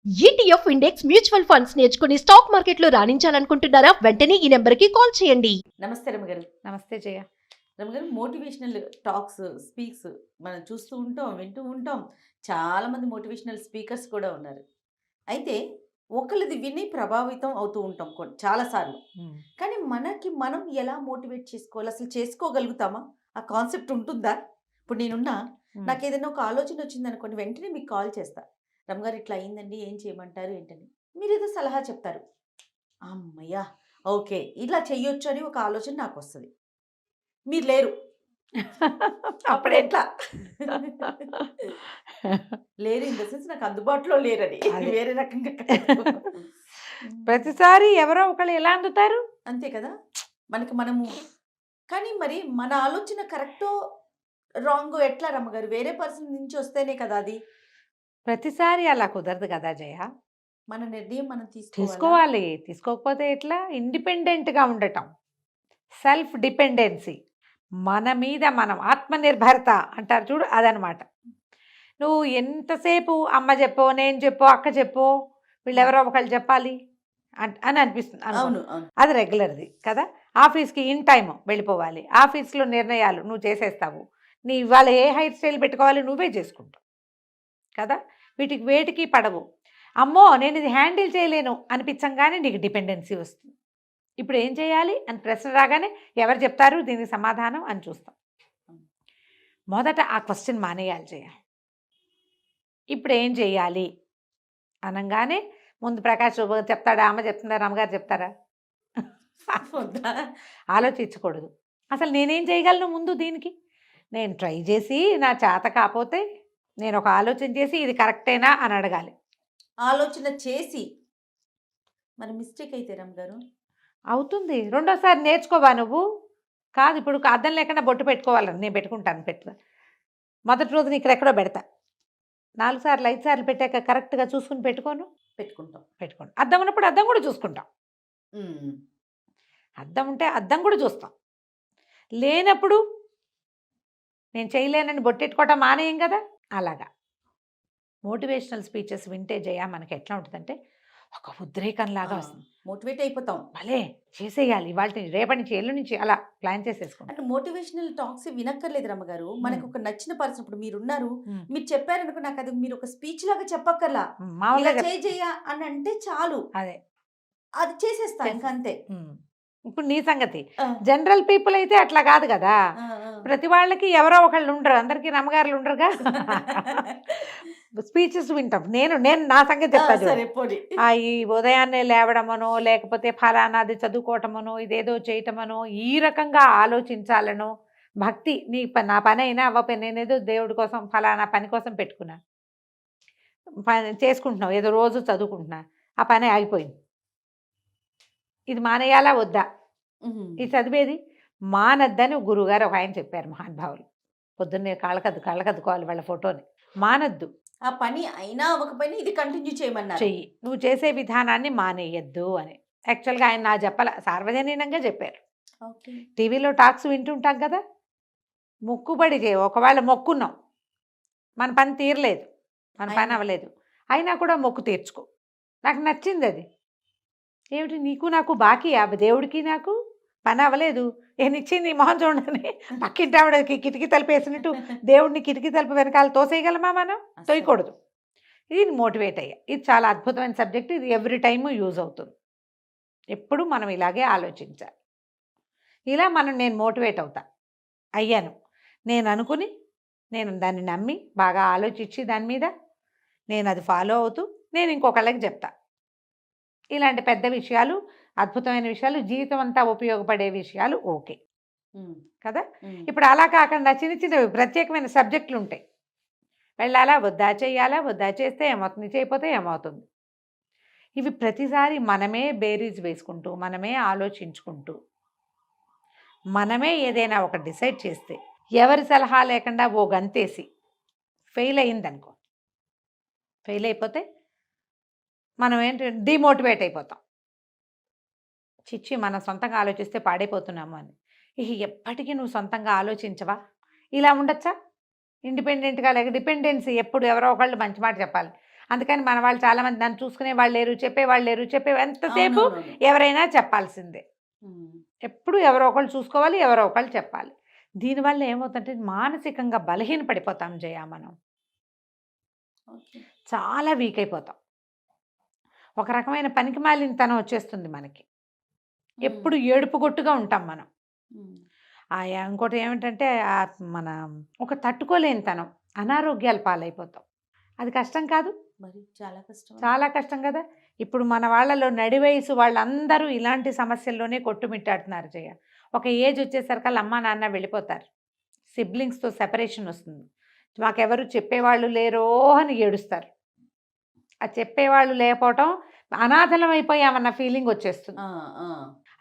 ETF index mutual funds నేర్చుకుని stock మార్కెట్లో రాణించాలనుకుంటున్నారా? వెంటనే ఈ నెంబర్కి కాల్ చేయండి. నమస్తే రమగారు. నమస్తే జయ. రమగారు, మోటివేషనల్ టాక్స్, స్పీక్స్ మనం చూస్తూ ఉంటాం, వింటూ ఉంటాం. చాలామంది మోటివేషనల్ స్పీకర్స్ కూడా ఉన్నారు. అయితే ఒకళ్ళది విని ప్రభావితం అవుతూ ఉంటాం చాలాసార్లు. కానీ మనకి మనం ఎలా మోటివేట్ చేసుకోవాలి? అసలు చేసుకోగలుగుతామా? ఆ కాన్సెప్ట్ ఉంటుందా? ఇప్పుడు నేనున్నా, నాకు ఏదైనా ఒక ఆలోచన వచ్చింది అనుకోండి, వెంటనే మీకు కాల్ చేస్తా. రమగారు ఇట్లా అయిందండి, ఏం చేయమంటారు ఏంటని. మీరు ఏదో సలహా చెప్తారు. అమ్మయ్యా, ఓకే, ఇలా చెయ్యొచ్చు అని ఒక ఆలోచన నాకు వస్తుంది. మీరు లేరు. అప్పుడు ఎట్లా? లేరు ఇన్ ద సెన్స్ నాకు అందుబాటులో లేరని, అదే. వేరే రకంగా కాదు. ప్రతిసారి ఎవరో ఒకళ్ళు ఎలా అందుతారు? అంతే కదా, మనకి మనము. కానీ మరి మన ఆలోచన కరెక్టో రాంగో ఎట్లా రమ్మగారు? వేరే పర్సన్ నుంచి వస్తేనే కదా అది. ప్రతిసారి అలా కుదరదు కదా జయ. మన నిర్ణయం మనం తీసుకోవాలి. తీసుకోకపోతే ఎట్లా? ఇండిపెండెంట్గా ఉండటం, సెల్ఫ్ డిపెండెన్సీ, మన మీద మనం, ఆత్మనిర్భరత అంటారు చూడు, అదనమాట. నువ్వు ఎంతసేపు అమ్మ చెప్పో, నేను చెప్పో, అక్క చెప్పో, వీళ్ళెవరో ఒకళ్ళు చెప్పాలి అని అనిపిస్తుంది. అవును, అవును. అది రెగ్యులర్ది కదా. ఆఫీస్కి ఇన్ టైం వెళ్ళిపోవాలి. ఆఫీస్లో నిర్ణయాలు నువ్వు చేసేస్తావు. నీ ఇవాళ ఏ హెయిర్ స్టైల్ పెట్టుకోవాలి నువ్వే చేసుకుంటావు కదా. వీటికి వేటికి పడవు. అమ్మో నేను ఇది హ్యాండిల్ చేయలేను అనిపించంగానే నీకు డిపెండెన్సీ వస్తుంది. ఇప్పుడు ఏం చేయాలి అని ప్రశ్న రాగానే ఎవరు చెప్తారు దీనికి సమాధానం అని చూస్తాం. మొదట ఆ క్వశ్చన్ మానేయాలి చేయాలి. ఇప్పుడు ఏం చేయాలి అనగానే ముందు ప్రకాష్ చెప్తాడా, అమ్మ చెప్తుందా, అమ్మగారు చెప్తారా? ఆలోచించకూడదు. అసలు నేనేం చేయగలను ముందు దీనికి. నేను ట్రై చేసి నా చేత కాకపోతే నేను ఒక ఆలోచన చేసి ఇది కరెక్టేనా అని అడగాలి. ఆలోచన చేసి మరి మిస్టేక్ అయితే రమ్మగారు అవుతుంది. రెండోసారి నేర్చుకోవా నువ్వు? కాదు, ఇప్పుడు అద్దం లేకుండా బొట్టు పెట్టుకోవాలని నేను పెట్టుకుంటాను. మొదటి రోజు ఇక్కడ ఎక్కడో పెడతా. 4 సార్లు 5 సార్లు పెట్టాక కరెక్ట్గా చూసుకుని పెట్టుకోండి. అద్దం ఉన్నప్పుడు అద్దం కూడా చూసుకుంటాం. అద్దం ఉంటే అద్దం కూడా చూస్తాం. లేనప్పుడు నేను చేయలేనని బొట్టెట్టుకోవటం మానేయం కదా. అలాగా మోటివేషనల్ స్పీచెస్ వింటే జయ మనకి ఎట్లా ఉంటుందంటే ఒక ఉద్రేకంలాగా వస్తుంది. మోటివేట్ అయిపోతాం. భలే చేసేయాలి, ఇవాళ రేపటి నుంచి ఎల్లు నుంచి అలా ప్లాన్ చేసేసుకోండి. అంటే మోటివేషనల్ టాక్స్ వినక్కర్లేదు రమ్మగారు. మనకు ఒక నచ్చిన పర్సన్, ఇప్పుడు మీరున్నారు, మీరు చెప్పారనుకో, నాకు అది మీరు ఒక స్పీచ్ లాగా చెప్పక్కర్లా, మామూలుగా చేయ అని అంటే చాలు, అదే అది చేసేస్తా ఇంకా అంతే. ఇప్పుడు నీ సంగతి జనరల్ పీపుల్ అయితే అట్లా కాదు కదా. ప్రతి వాళ్ళకి ఎవరో ఒకళ్ళు ఉండరు, అందరికీ నమ్మగారులు ఉండరుగా. స్పీచెస్ వింటాం. నేను నా సంగతి చెప్తాను. ఈ ఉదయాన్నే లేవడమనో, లేకపోతే ఫలానాది చదువుకోవటమనో, ఇదేదో చేయటమనో, ఈ రకంగా ఆలోచించాలనో, భక్తి నా పని అయినా అవ్వపోయినా నేనేదో దేవుడి కోసం ఫలానా పని కోసం పెట్టుకున్నా, పని చేసుకుంటున్నావు, ఏదో రోజు చదువుకుంటున్నా, ఆ పని ఆగిపోయింది, ఇది మానేయాలా వద్దా? ఇది చదివేది మానద్దని గురువుగారు ఒక ఆయన చెప్పారు, మహానుభావులు. పొద్దున్నే కళ్ళకద్దుకోవాలి వాళ్ళ ఫోటోని. మానద్దు. ఆ పని అయినా అవ్వకపోయినా ఇది కంటిన్యూ చేయమన్నారు. చెయ్యి, నువ్వు చేసే విధానాన్ని మానేయద్దు అని. యాక్చువల్గా ఆయన నా చెప్పాల, సార్వజనీనంగా చెప్పారు. టీవీలో టాక్స్ వింటుంటాం కదా. మొక్కుబడి చేయ, ఒకవేళ మొక్కున్నాం, మన పని తీరలేదు, మన పని అవ్వలేదు, అయినా కూడా మొక్కు తీర్చుకో. నాకు నచ్చింది అది. ఏమిటి నీకు నాకు బాకీ, దేవుడికి నాకు పని అవ్వలేదు, ఏనిచ్చింది మొహం చూడని పక్కింటి ఆవిడకి కిటికీ తలుపు వేసినట్టు దేవుడిని కిటికీ తలుపు వెనకాల తోసేయగలమా? మనం తోయకూడదు. ఇది మోటివేట్ అయ్యా. ఇది చాలా అద్భుతమైన సబ్జెక్ట్. ఇది ఎవ్రీ టైము యూజ్ అవుతుంది. ఎప్పుడు మనం ఇలాగే ఆలోచించాలి. ఇలా నేను మోటివేట్ అయ్యాను, నేను అనుకుని, నేను దాన్ని నమ్మి బాగా ఆలోచించి దాని మీద నేను అది ఫాలో అవుతూ నేను ఇంకొకళ్ళకి చెప్తా. ఇలాంటి పెద్ద విషయాలు, అద్భుతమైన విషయాలు, జీవితం అంతా ఉపయోగపడే విషయాలు ఓకే కదా. ఇప్పుడు అలా కాకుండా చిన్న చిన్నవి ప్రత్యేకమైన సబ్జెక్టులు ఉంటాయి. వెళ్ళాలా వద్దా, చెయ్యాలా వద్దా, చేస్తే ఏమవుతుంది, చేయకపోతే ఏమవుతుంది. ఇవి ప్రతిసారి మనమే బేరీజ్ వేసుకుంటూ, మనమే ఆలోచించుకుంటూ, మనమే ఏదైనా ఒక డిసైడ్ చేస్తే, ఎవరి సలహా లేకుండా ఓ గంతేసి ఫెయిల్ అయిందనుకో, ఫెయిల్ అయిపోతే మనం డిమోటివేట్ అయిపోతాం. చిచ్చి మనం సొంతంగా ఆలోచిస్తే పాడైపోతున్నాము అని. ఎప్పటికీ నువ్వు సొంతంగా ఆలోచించవా? ఇలా ఉండొచ్చా? ఇండిపెండెంట్గా లేక డిపెండెన్సీ, ఎప్పుడు ఎవరో ఒకళ్ళు మంచి మాట చెప్పాలి. అందుకని మన వాళ్ళు చాలా మంది నన్ను చూసుకునే వాళ్ళు లేరు, చెప్పేవాళ్ళు లేరు. ఎంతసేపు అవునవునవును. ఎవరైనా చెప్పాల్సిందే. ఉమ్. ఎప్పుడు ఎవరో ఒకళ్ళు చూసుకోవాలి, ఎవరో ఒకళ్ళు చెప్పాలి. దీనివల్ల ఏమవుతుందంటే మానసికంగా బలహీన పడిపోతాం జయ. మనం ఓకే. చాలా వీక్ అయిపోతాం. ఒక రకమైన పనికిమాలినతనం వచ్చేస్తుంది మనకి. ఎప్పుడు ఏడుపు గొట్టుగా ఉంటాం మనం. ఉమ్. ఇంకోటి ఏమిటంటే మన ఒక తట్టుకోలేనితనం, అనారోగ్యాల పాలైపోతాం. అది కష్టం కాదు? మరి చాలా కష్టం. చాలా కష్టం కదా. ఇప్పుడు మన వాళ్ళలో నడి వయసు వాళ్ళందరూ ఇలాంటి సమస్యల్లోనే కొట్టుమిట్టాడుతున్నారు జయ. ఒక ఏజ్ వచ్చేసరికి అమ్మ నాన్న వెళ్ళిపోతారు, సిబ్లింగ్స్తో సెపరేషన్ వస్తుంది, మాకెవరు చెప్పేవాళ్ళు లేరో అని ఏడుస్తారు. ఆ చెప్పేవాళ్ళు లేకపోవటం, అనాథలం అయిపోయామన్న ఫీలింగ్ వచ్చేస్తుంది. ఆ, ఆ.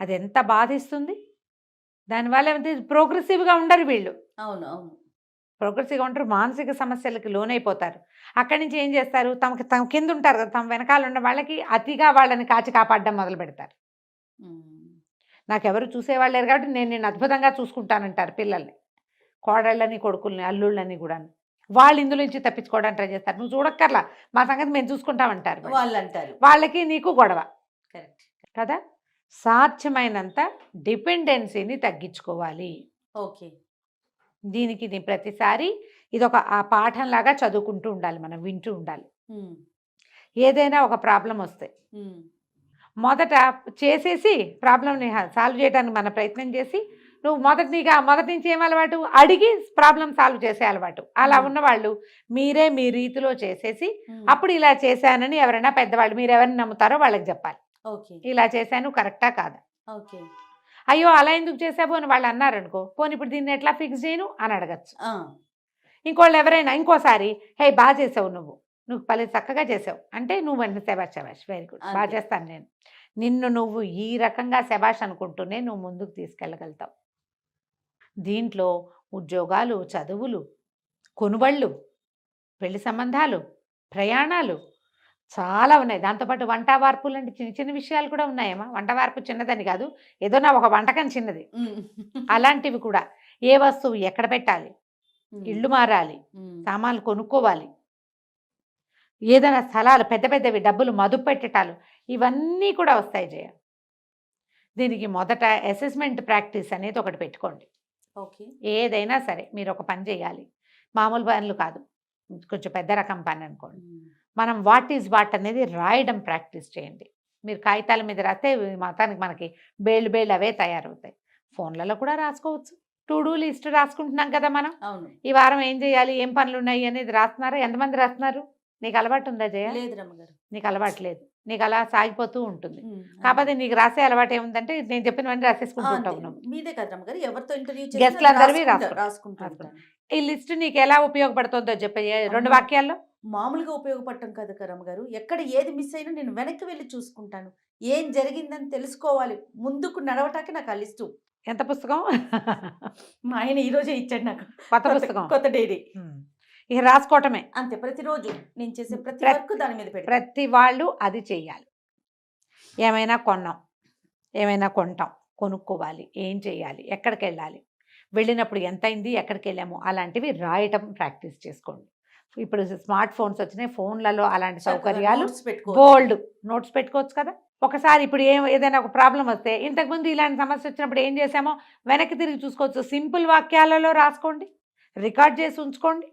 అది ఎంత బాధిస్తుంది. దానివల్ల ఏమంటే ప్రోగ్రెసివ్గా ఉండరు వీళ్ళు. అవును, అవును. ప్రోగ్రెసివ్గా ఉంటారు, మానసిక సమస్యలకి లోనైపోతారు. అక్కడి నుంచి ఏం చేస్తారు, తమ కింద ఉంటారు కదా, తమ వెనకాల ఉన్న వాళ్ళకి అతిగా వాళ్ళని కాచి కాపాడడం మొదలు పెడతారు. ఉమ్. నాకెవరు చూసేవాళ్ళు లేరు కాబట్టి నేను అద్భుతంగా చూసుకుంటానంటారు పిల్లల్ని, కోడళ్ళని, కొడుకుల్ని, అల్లుళ్ళని కూడా. వాళ్ళు ఇందులో నుంచి తప్పించుకోవడానికి ట్రై చేస్తారు. నువ్వు చూడక్కర్లా, మా సంగతి మేము చూసుకుంటామంటారు. వాళ్ళు అంటారు. వాళ్ళకి నీకు గొడవ కరెక్ట్ కదా. సాధ్యమైనంత డిపెండెన్సీని తగ్గించుకోవాలి. ఓకే. దీనికి ప్రతిసారి ఇదొక ఆ పాఠంలాగా చదువుకుంటూ ఉండాలి, మనం వింటూ ఉండాలి. ఉమ్. ఏదైనా ఒక ప్రాబ్లం వస్తే ఉమ్. మొదట చేసేసి ప్రాబ్లంని సాల్వ్ చేయడానికి మన ప్రయత్నం చేసి, నువ్వు మొదటి నుంచి ఏం అలవాటు, అడిగి ప్రాబ్లం సాల్వ్ చేసే అలవాటు. అలా ఉన్నవాళ్ళు మీరే మీ రీతిలో చేసేసి, అప్పుడు ఇలా చేశానని ఎవరైనా పెద్దవాళ్ళు, మీరు ఎవరిని నమ్ముతారో వాళ్ళకి చెప్పాలి. ఓకే. ఇలా చేశాను, కరెక్టా కాదా. ఓకే. అయ్యో అలా ఎందుకు చేసావు అని వాళ్ళు అన్నారనుకో, పోనీ ఇప్పుడు దీన్ని ఎట్లా ఫిక్స్ చేయను అని అడగచ్చు. ఆ. ఇంకోళ్ళు ఎవరైనా ఇంకోసారి, హే బాగా చేసావు, నువ్వు పలు చక్కగా చేసావు అంటే, నువ్వు అంటే శబాష్ వెరీ గుడ్, బాగా అంతే. చేస్తాను నేను. నిన్ను నువ్వు ఈ రకంగా శబాష్ అనుకుంటూనే నువ్వు ముందుకు తీసుకెళ్ళగలుగుతావు. దీంట్లో ఉద్యోగాలు, చదువులు, కొనుబళ్ళు, పెళ్లి సంబంధాలు, ప్రయాణాలు చాలా ఉన్నాయి. దాంతోపాటు వంట వార్పులు లాంటి చిన్న చిన్న విషయాలు కూడా ఉన్నాయమ్మా. వంట వార్పు చిన్నదని కాదు, ఏదో నా ఒక వంటకం చిన్నది, ఉమ్. అలాంటివి కూడా. ఏ వస్తువు ఎక్కడ పెట్టాలి, ఇళ్ళు మారాలి, ఉమ్. సామాన్లు కొనుక్కోవాలి, ఏదైనా స్థలాలు పెద్ద పెద్దవి డబ్బులు మదుపు పెట్టటాలు, ఇవన్నీ కూడా వస్తాయి జయ. దీనికి మొదట అసెస్మెంట్ ప్రాక్టీస్ అనేది ఒకటి పెట్టుకోండి. ఓకే. ఏదైనా సరే మీరు ఒక పని చేయాలి, మామూలు పనులు కాదు, కొంచెం పెద్ద రకం పని అనుకోండి. మనం వాట్ ఈజ్ వాట్ అనేది రాయడం ప్రాక్టీస్ చేయండి. మీరు కాగితాల మీద రాస్తే మొత్తానికి మనకి బేళ్ళు అవే తయారవుతాయి. ఫోన్లలో కూడా రాసుకోవచ్చు. టు డూ లిస్ట్ రాసుకుంటున్నాం కదా మనం. అవును. ఈ వారం ఏం చేయాలి, ఏం పనులు ఉన్నాయి అనేది రాస్తున్నారా? ఎంతమంది రాస్తున్నారు? నీకు అలవాటు ఉందా జయ? లేదు రమ్మగారు. నీకు అలవాటు లేదు, నీకు అలా సాగిపోతూ ఉంటుంది. కాకపోతే నీకు రాసే అలవాటు ఏముందంటే, నేను చెప్పినవన్నీ రాసేసుకుంటుంటావు నువ్వు. మీదే కదా రమ్మగారు, ఎవరితో ఇంటర్వ్యూ Guestలు అందరివి రాసుకుంటాను. ఈ లిస్ట్ నీకు ఎలా ఉపయోగపడుతుందో చెప్పే 2 వాక్యాల్లో. మామూలుగా ఉపయోగపడటం కదా రమ్మగారు, ఎక్కడ ఏది మిస్ అయినా నేను వెనక్కి వెళ్ళి చూసుకుంటాను, ఏం జరిగిందని తెలుసుకోవాలి, ముందుకు నడవటానికి నాకు ఆ లిస్టు. ఎంత పుస్తకం? మా ఆయన ఈ రోజే ఇచ్చాడు నాకు కొత్త పుస్తకం, కొత్త డైరీ. ఇక రాసుకోవటమే అంతే, ప్రతిరోజు నేను చేసే ప్రతి వర్క్ దాని మీద పెడతాను. ప్రతి వాళ్ళు అది చెయ్యాలి. ఏమైనా కొన్నాం, ఏమైనా కొంటాం, కొనుక్కోవాలి, ఏం చేయాలి, ఎక్కడికి వెళ్ళాలి, వెళ్ళినప్పుడు ఎంత అయింది, ఎక్కడికి వెళ్ళాము, అలాంటివి రాయటం ప్రాక్టీస్ చేసుకోండి. ఇప్పుడు స్మార్ట్ ఫోన్స్ వచ్చినాయి, ఫోన్లలో అలాంటి సౌకర్యాలు బోల్డ్ నోట్స్ పెట్టుకోవచ్చు కదా. ఒకసారి ఇప్పుడు ఏదైనా ఒక ప్రాబ్లం వస్తే, ఇంతకుముందు ఇలాంటి సమస్య వచ్చినప్పుడు ఏం చేసామో వెనక్కి తిరిగి చూసుకోవచ్చు. సింపుల్ వాక్యాలలో రాసుకోండి, రికార్డ్ చేసి ఉంచుకోండి.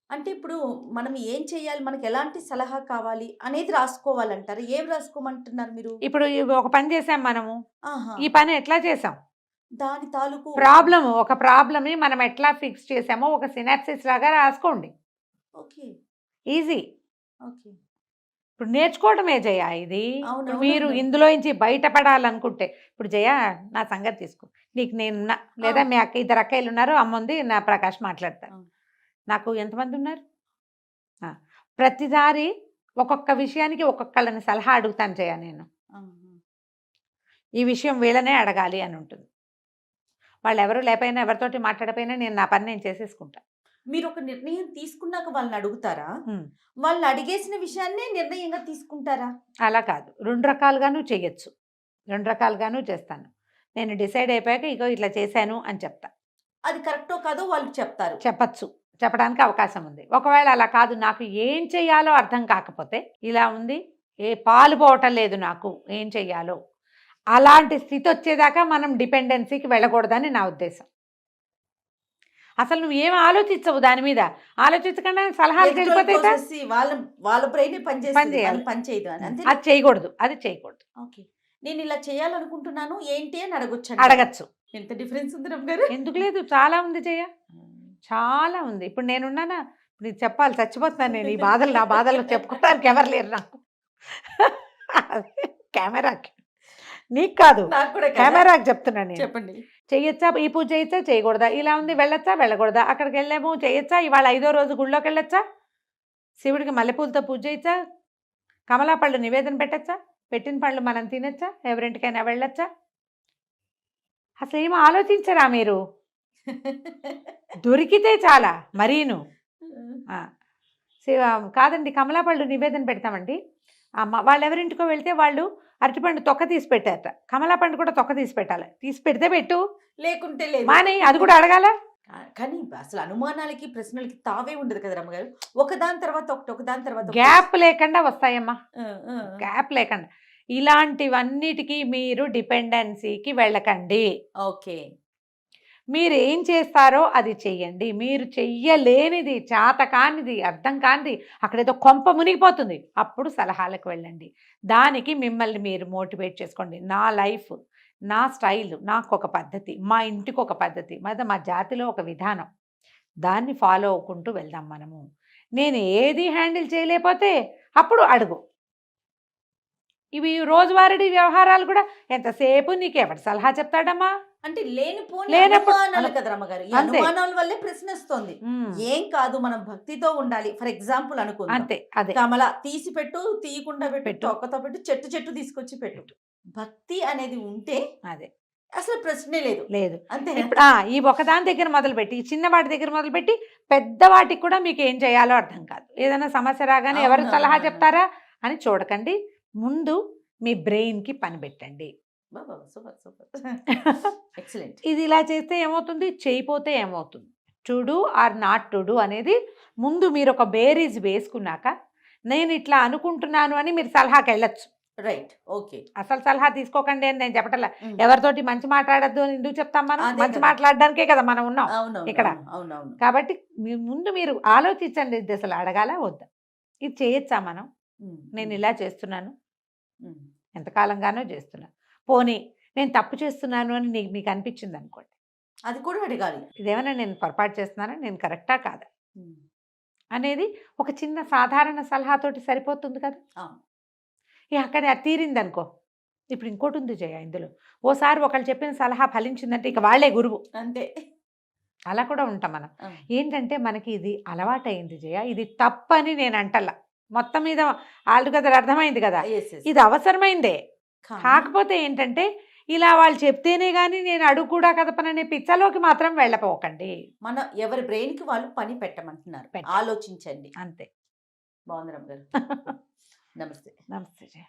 అంటే ఇప్పుడు మనం ఏం చేయాలి, మనకి ఎలాంటి సలహా కావాలి అనేది రాసుకోవాలంటారు. ఏం రాసుకోమంటున్నారు మీరు? ఇప్పుడు ఒక పని చేసాం మనము, ఆహా. ఈ పని ఎట్లా చేసాం, దాని తాలూకు ఒక ప్రాబ్లమ్ని మనం ఎట్లా ఫిక్స్ చేసామో ఒక సినాప్సిస్ లాగా రాసుకోండి. ఓకే. ఈజీ. ఓకే. ఇప్పుడు నేర్చుకోవడమే జయ ఇది. అవును, ఇప్పుడు మీరు అవునండి. ఇందులో నుంచి బయటపడాలనుకుంటే, ఇప్పుడు జయ నా సంగతి తీసుకో, నీకు నేనున్నా, లేదా మీ ఇద్దరు అక్కయ్యలు ఉన్నారు, అమ్మ ఉంది, నా ప్రకాష్ మాట్లాడతాను. అవును. నాకు ఎంతమంది ఉన్నారు? ప్రతిసారి ఒక్కొక్క విషయానికి ఒక్కొక్కళ్ళని సలహా అడుగుతాను జయ నేను. ఆహా. ఈ విషయం వీళ్ళనే అడగాలి అని ఉంటుంది. వాళ్ళు ఎవరు లేకపోయినా, ఎవరితోటి మాట్లాడపోయినా నేను నా పని నేను చేసేసుకుంటా. మీరు ఒక నిర్ణయం తీసుకున్నాక వాళ్ళని అడుగుతారా, వాళ్ళు అడిగేసిన విషయాన్నే నిర్ణయంగా తీసుకుంటారా? అలా కాదు, 2 రకాలుగాను చేయొచ్చు, 2 రకాలుగాను చేస్తాను. నేను డిసైడ్ అయిపోయాక ఇగో ఇట్లా చేశాను అని చెప్తా. అది కరెక్టో కాదో వాళ్ళు చెప్తారు. చెప్పడానికి అవకాశం ఉంది. ఒకవేళ అలా కాదు, నాకు ఏం చెయ్యాలో అర్థం కాకపోతే, ఇలా ఉంది, ఏ పాలు పోవటం లేదు నాకు, ఏం చెయ్యాలో, అలాంటి స్థితి వచ్చేదాకా మనం డిపెండెన్సీకి వెళ్ళకూడదని నా ఉద్దేశం. అసలు నువ్వు ఏం ఆలోచించవు దాని మీద, ఆలోచించకుండా సలహాలు వెళ్ళిపోతాయి. వాళ్ళ వాళ్ళ బ్రెయిన్ పని పని చేయాలి. చేయదు అని అంతే. అది చేయకూడదు, అది చేయకూడదు. ఓకే, నేను ఇలా చేయాలనుకుంటున్నాను ఏంటి అని అడగొచ్చు. అడగచ్చు. ఎంత డిఫరెన్స్ ఉంది రమ్య గారు. ఎందుకు లేదు, చాలా ఉంది జయ, చాలా ఉంది. ఇప్పుడు నేనున్నానా, ఇప్పుడు నీకు చెప్పాలి, చచ్చిపోతున్నాను నేను ఈ బాధలు, నా బాధలు చెప్పుకోవడానికి ఎవరు లేరు నాకు. కెమెరాకి, నీకు కాదు, నాకు కూడా కదా. కెమెరాకి చెప్తున్నాను నేను. చెప్పండి. చెయ్యొచ్చా, ఈ పూజ చేయొచ్చా, చేయకూడదా, ఇలా ఉంది, వెళ్ళొచ్చా, వెళ్ళకూడదా, అక్కడికి వెళ్ళాము, చేయొచ్చా, ఇవాళ 5వ రోజు గుళ్ళోకి వెళ్ళొచ్చా, శివుడికి మల్లెపూలతో పూజ చేయొచ్చా, కమలా పళ్ళు నివేదన పెట్టచ్చా, పెట్టిన పళ్ళు మనం తినచ్చా, ఎవరింటికైనా వెళ్ళొచ్చా, అసలు ఏం ఆలోచించరా మీరు? దొరికితే చాలా మరీను. కాదండి, కమలా పళ్ళు నివేదన పెడతామండి, వాళ్ళు ఎవరింటికో వెళ్తే వాళ్ళు అరటిపండు తొక్క తీసి పెట్టారట, కమలా పండు కూడా తొక్క తీసి పెట్టాలి, తీసి పెడితే పెట్టు, లేకుంటే లేదు. మానే, అది కూడా అడగాల. కానీ అసలు అనుమానాలకి ప్రశ్నలకి తావే ఉండదు కదా రమ్మగారు. ఒకదాని తర్వాత ఒకటి, ఒకదాని తర్వాత ఒకటి. గ్యాప్ లేకుండా వస్తాయమ్మా, ఆ, ఆ. గ్యాప్ లేకుండా. ఇలాంటివన్నిటికీ మీరు డిపెండెన్సీకి వెళ్ళకండి. ఓకే, మీరు ఏం చేస్తారో అది చెయ్యండి. మీరు చెయ్యలేనిది, చేత కానిది, అర్థం కానిది, అక్కడేదో కొంప మునిగిపోతుంది, అప్పుడు సలహాలకు వెళ్ళండి. దానికి మిమ్మల్ని మీరు మోటివేట్ చేసుకోండి. నా లైఫ్, నా స్టైల్, నాకు ఒక పద్ధతి, మా ఇంటికి ఒక పద్ధతి, మా జాతిలో ఒక విధానం, దాన్ని ఫాలో అవ్వకుంటూ వెళ్దాం మనము. నేను ఏది హ్యాండిల్ చేయలేకపోతే అప్పుడు అడుగు. ఇవి రోజువారీ వ్యవహారాలు కూడా ఎంతసేపు నీకు ఎవరు సలహా చెప్తాడమ్మా? అంటే లేనిపోని లేనప్పుడు- అనుమానాలు కదా రమ్మగారు. ఈ అంతే. అనుమానాల వల్లే ప్రశ్న వస్తుంది. ఏం కాదు, మనం భక్తితో ఉండాలి. ఫర్ ఎగ్జాంపుల్ అనుకుందాం, అంతే, అదే కమల తీసి పెట్టు, తీయకుండా పెట్టు, పెట్టు. తొక్కతో పెట్టు, చెట్టు తీసుకొచ్చి పెట్టు. భక్తి అనేది ఉంటే అదే అసలు ప్రశ్నే లేదు. లేదు. అంతే. ఇప్పుడు ఈ ఒకదాని దగ్గర మొదలుపెట్టి, ఈ చిన్నవాటి దగ్గర మొదలుపెట్టి పెద్దవాటికి కూడా మీకు ఏం చేయాలో అర్థం కాదు. ఏదైనా సమస్య రాగానే ఎవరు అవును, సలహా అవును. చెప్తారా అని చూడకండి. ముందు మీ బ్రెయిన్కి పని పెట్టండి. Super super, excellent. ఇది ఇలా చేస్తే ఏమవుతుంది, చేయపోతే ఏమవుతుంది, to do or not to do అనేది ముందు మీరు ఒక బేరీజ్ వేసుకున్నాక, నేను ఇట్లా అనుకుంటున్నాను అని మీరు సలహాకి వెళ్ళొచ్చు. Right, okay. అసలు సలహా తీసుకోకండి అని నేను చెప్పటల్లా. ఎవరితోటి మంచి మాట్లాడద్దు అని ఎందుకు చెప్తాం మనం? అదే మంచి కదా. మాట్లాడడానికే కదా మనం ఉన్నాం అవును ఇక్కడ. అవునవును. కాబట్టి ముందు మీరు ఆలోచించండి, ఇది అసలు అడగాల వద్దా, ఇది చేయొచ్చా మనం, నేను ఇలా చేస్తున్నాను, ఎంతకాలంగానో చేస్తున్నా, పోనీ నేను తప్పు చేస్తున్నాను అని మీకు అనిపించింది అనుకోండి, అది కూడా అడగాలి. ఇదేమైనా నేను పొరపాటు చేస్తున్నానా, నేను కరెక్టా కాదా అనేది ఒక చిన్న సాధారణ సలహాతోటి సరిపోతుంది కదా. అక్కడ అది తీరింది అనుకో, ఇప్పుడు ఇంకోటి ఉంది జయ ఇందులో, ఓసారి ఒకళ్ళు చెప్పిన సలహా ఫలించిందంటే ఇక వాళ్ళే గురువు, అంతే. అలా కూడా ఉంటాం మనం. ఏంటంటే మనకి ఇది అలవాటైంది జయ, ఇది తప్పని నేను అంటల్లా, మొత్తం మీద ఆల్రెడీ కదా అర్థమైంది కదా, ఇది అవసరమైందే. కాకపోతే ఏంటంటే ఇలా వాళ్ళు చెప్తేనే కానీ నేను అడుగు కూడా కదపననే పిచ్చలోకి మాత్రం వెళ్ళపోకండి. మన ఎవరి బ్రెయిన్ కి వాళ్ళు పని పెట్టమంటున్నారు, ఆలోచించండి, అంతే. బాగుంది రమ్మ గారు. నమస్తే. నమస్తే జయ.